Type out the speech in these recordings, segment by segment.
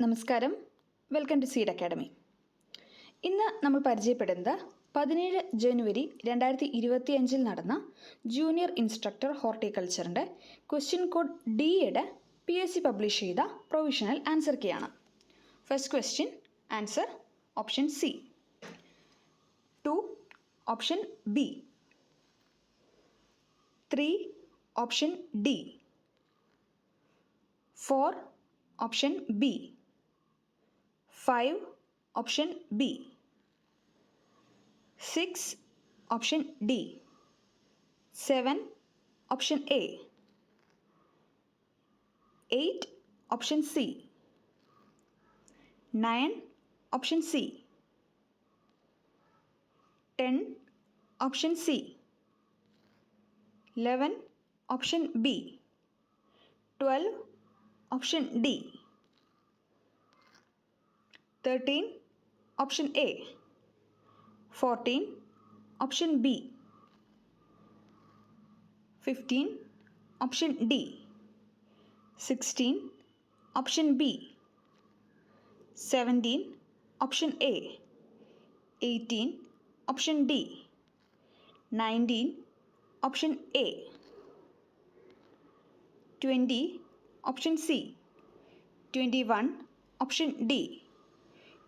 നമസ്കാരം, welcome to seed academy. ഇന്ന് നമ്മൾ പരിചയപ്പെടുന്നത് 17 ജനുവരി 2025 നടന്ന ജൂനിയർ ഇൻസ്ട്രക്ടർ ഹോർട്ടിക്കൾച്ചറിൻ്റെ ക്വസ്റ്റ്യൻ കോഡ് ഡിയുടെ PSC പബ്ലിഷ് ചെയ്ത പ്രൊവിഷണൽ ആൻസർ കീയാണ്. First question answer option C. 2 option B. 3 option D. 4 option B. 5 option B. 6 option D. 7 option A. 8 option C. 9 option C. 10 option C. 11 option B. 12 option D. 13 option A. 14 option B. 15 option D. 16 option B. 17 option A. 18 option D. 19 option A. 20 option C. 21 option D.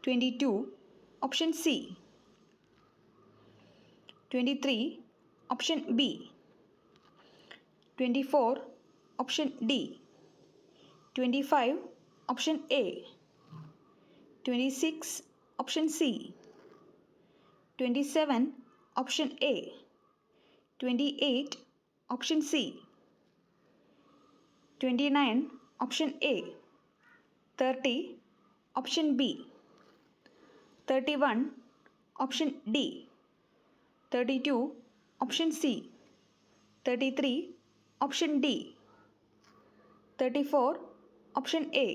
22 option C. 23 option B. 24 option D. 25 option A. 26 option C. 27 option A. 28 option C. 29 option A. 30 option B. 31 option D. 32 option C. 33 option D. 34 option A.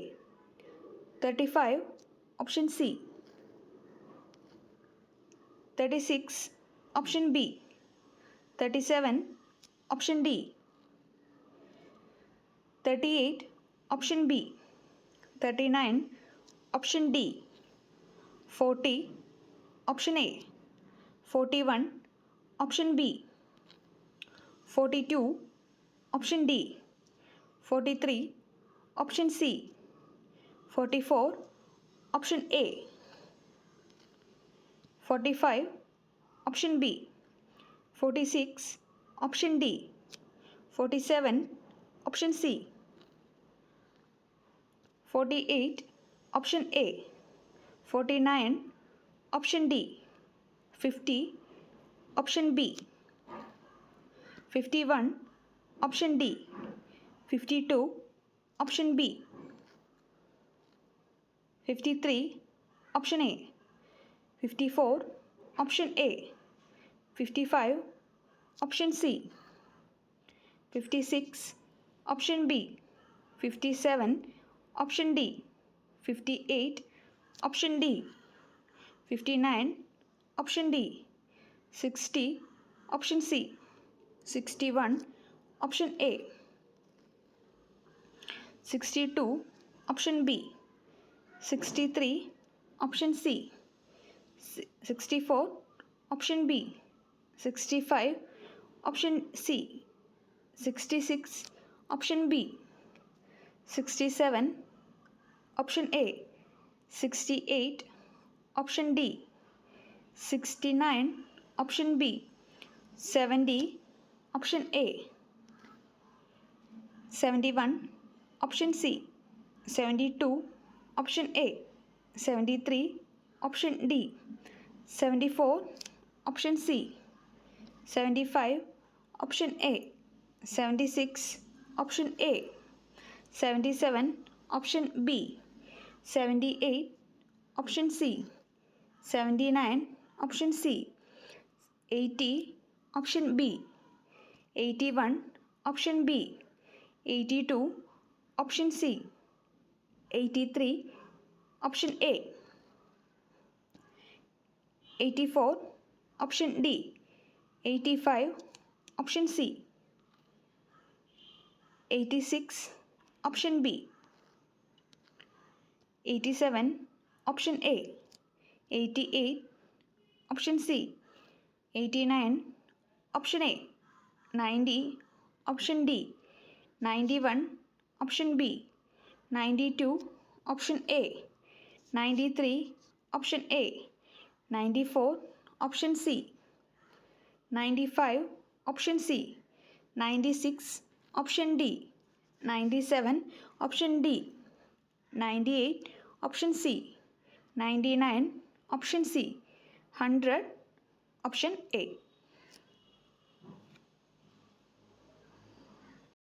35 option C. 36 option B. 37 option D. 38 option B. 39 option D. 40 option A. 41 option B. 42 option D. 43 option C. 44 option A. 45 option B. 46 option D. 47 option C. 48 option A. 49 option D. 50 option B. 51 option D. 52 option B. 53 option A. 54 option A. 55 option C. 56 option B. 57 option D. 58 option D. 59 option D. 60 option C. 61 option A. 62 option B. 63 option C. 64 option B. 65 option C. 66 option B. 67 option A. 68 option D. 69 option B. 70 option A. 71 option C. 72 option A. 73 option D. 74 option C. 75 option A. 76 option A. 77 option B. 78 option C. 79 option C. 80 option B. 81 option B. 82 option C. 83 option A. 84 option D. 85 option C. 86 option B. 87, option A. 88, option C. 89, option A. 90, option D. 91, option B. 92, option A. 93, option A. 94, option C. 95, option C. 96, option D. 97, option D. 98, option C. 99, option C. 100, option A.